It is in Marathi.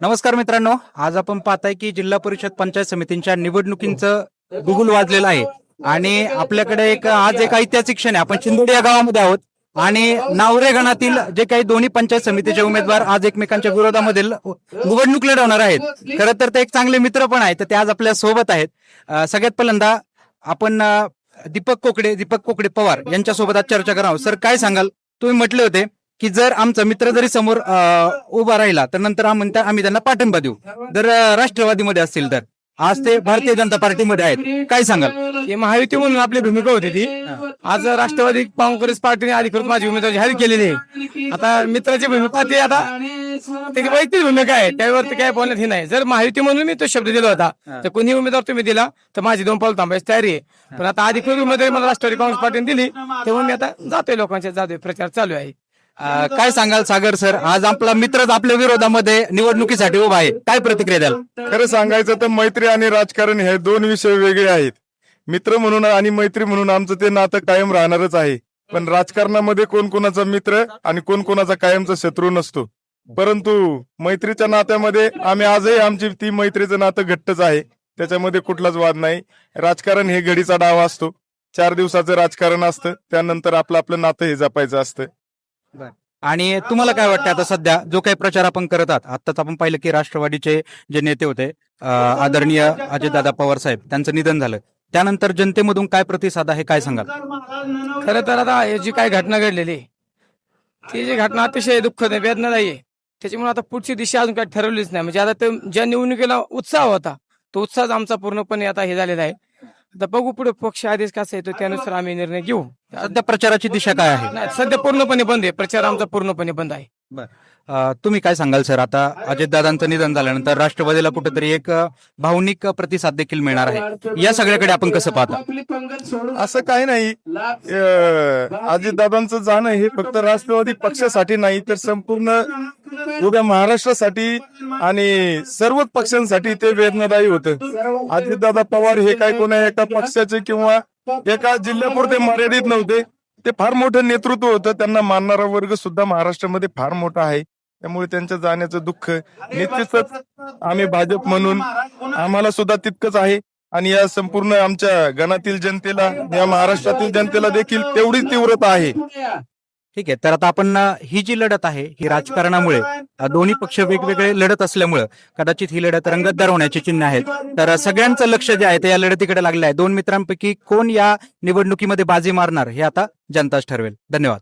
नमस्कार मित्रांनो, आज आपण पाहताय की जिल्हा परिषद पंचायत समितींच्या निवडणुकींचं गुगल वाजलेलं आहे आणि आपल्याकडे आज एक ऐतिहासिक क्षण आहे. आपण चिंदोडी या गावामध्ये आहोत आणि नावरे गणातील जे काही दोन्ही पंचायत समितीचे उमेदवार आज एकमेकांच्या विरोधामध्ये निवडणूक लढवणार आहेत. खरं तर ते एक चांगले मित्र पण आहेत, तर ते आज आपल्या सोबत आहेत. सगळ्यात पहिल्यांदा आपण दीपक कोकडे पवार यांच्या सोबत आज चर्चा करणार आहोत. सर, काय सांगाल? तुम्ही म्हटले होते की जर आमचा मित्र जरी समोर उभा राहिला तर नंतर आम्ही त्यांना पाठिंबा देऊ, जर राष्ट्रवादीमध्ये असतील तर. आज ते भारतीय जनता पार्टीमध्ये आहेत, काय सांगाल? हे महायुती म्हणून आपली भूमिका होती ती. आज राष्ट्रवादी काँग्रेस पार्टीने अधिकृत माझी उमेदवारी जाहीर केलेली आहे. आता मित्राची भूमिका ती आता त्याची वैयक्तिक भूमिका आहे, त्यावरती काय बोलण्यात हे नाही. जर महायुती म्हणून मी तो शब्द दिला होता तर कोणी उमेदवार तुम्ही दिला तर माझी 2 पाऊल थांबायची तयारी आहे. पण आता अधिकृत उमेदवारी मला राष्ट्रवादी काँग्रेस पार्टीने दिली तेव्हा मी आता जातोय, लोकांच्या जातोय, प्रचार चालू आहे. काय सांगाल सागर सर? आज आपला मित्रच आपल्या विरोधामध्ये निवडणुकीसाठी उभा आहे, काय प्रतिक्रिया द्याल? खरं सांगायचं तर मैत्री आणि राजकारण हे 2 विषय वेगळे आहेत. मित्र म्हणून आणि मैत्री म्हणून आमचं ते नातं कायम राहणारच आहे. पण राजकारणामध्ये कोण कोणाचा मित्र आणि कोण कोणाचा कायमचा शत्रू नसतो. परंतु मैत्रीच्या नात्यामध्ये आम्ही आजही आमची ती मैत्रीचं नातं घट्टच आहे, त्याच्यामध्ये कुठलाच वाद नाही. राजकारण हे घडीचा डाव असतो, 4 दिवसाचं राजकारण असतं, त्यानंतर आपलं नातं हे जपायचं असतं. आणि तुम्हाला काय वाटतं आता सध्या जो काही प्रचार आपण करत आहात? आताच आपण पाहिलं की राष्ट्रवादीचे जे नेते होते आदरणीय अजितदादा पवार साहेब, त्यांचं निधन झालं. त्यानंतर जनतेमधून काय प्रतिसाद आहे, काय सांगाल? खरं तर आता ही जी काही घटना घडलेली आहे, ती जी घटना अतिशय दुःखद आहे, वेदनादायी आहे. त्याच्यामुळे आता पुढची दिशा अजून काही ठरवलीच नाही. म्हणजे आता ते ज्या निवडणुकीला उत्साह होता तो उत्साह आमचा पूर्णपणे आता हे झालेला आहे. आता बघू पुढे पक्ष आदेश कसा येतो त्यानुसार आम्ही निर्णय घेऊ. सध्या प्रचाराची दिशा काय आहे? नाही, सध्या पूर्णपणे बंद आहे, प्रचार आमचा पूर्णपणे बंद आहे. तुम्ही काय सांगाल सर? आता अजितदादांचं निधन झाल्यानंतर राष्ट्रवादीला कुठेतरी एक भावनिक प्रतिसाद देखील मिळणार आहे, या सगळ्याकडे आपण कसं पाहता? असं काही नाही. अजितदादांचं जाणं हे फक्त राष्ट्रवादी पक्षासाठी नाही तर संपूर्ण उभ्या महाराष्ट्रासाठी आणि सर्वच पक्षांसाठी ते वेदनादायी होतं. अजितदादा पवार हे काय कोणा एका पक्षाचे किंवा एका जिल्ह्यापुरते मर्यादित नव्हते. ते फार मोठं नेतृत्व होतं. त्यांना मानणारा वर्ग सुद्धा महाराष्ट्रामध्ये फार मोठा आहे. त्यामुळे त्यांच्या जाण्याचं दुःख निश्चितच आम्ही भाजप म्हणून आम्हाला सुद्धा तितकंच आहे आणि या संपूर्ण आमच्या गणातील जनतेला, या महाराष्ट्रातील जनतेला देखील तेवढीच तीव्रता आहे. ठीक आहे, तर आता आपण ही जी लढत आहे ही राजकारणामुळे दोन्ही पक्ष वेगवेगळे लढत असल्यामुळे कदाचित ही लढत रंगतदार होण्याची चिन्ह आहेत. तर सगळ्यांचं लक्ष जे आहे ते या लढतीकडे लागलं आहे. 2 मित्रांपैकी कोण या निवडणुकीमध्ये बाजी मारणार हे आता जनताच ठरवेल. धन्यवाद.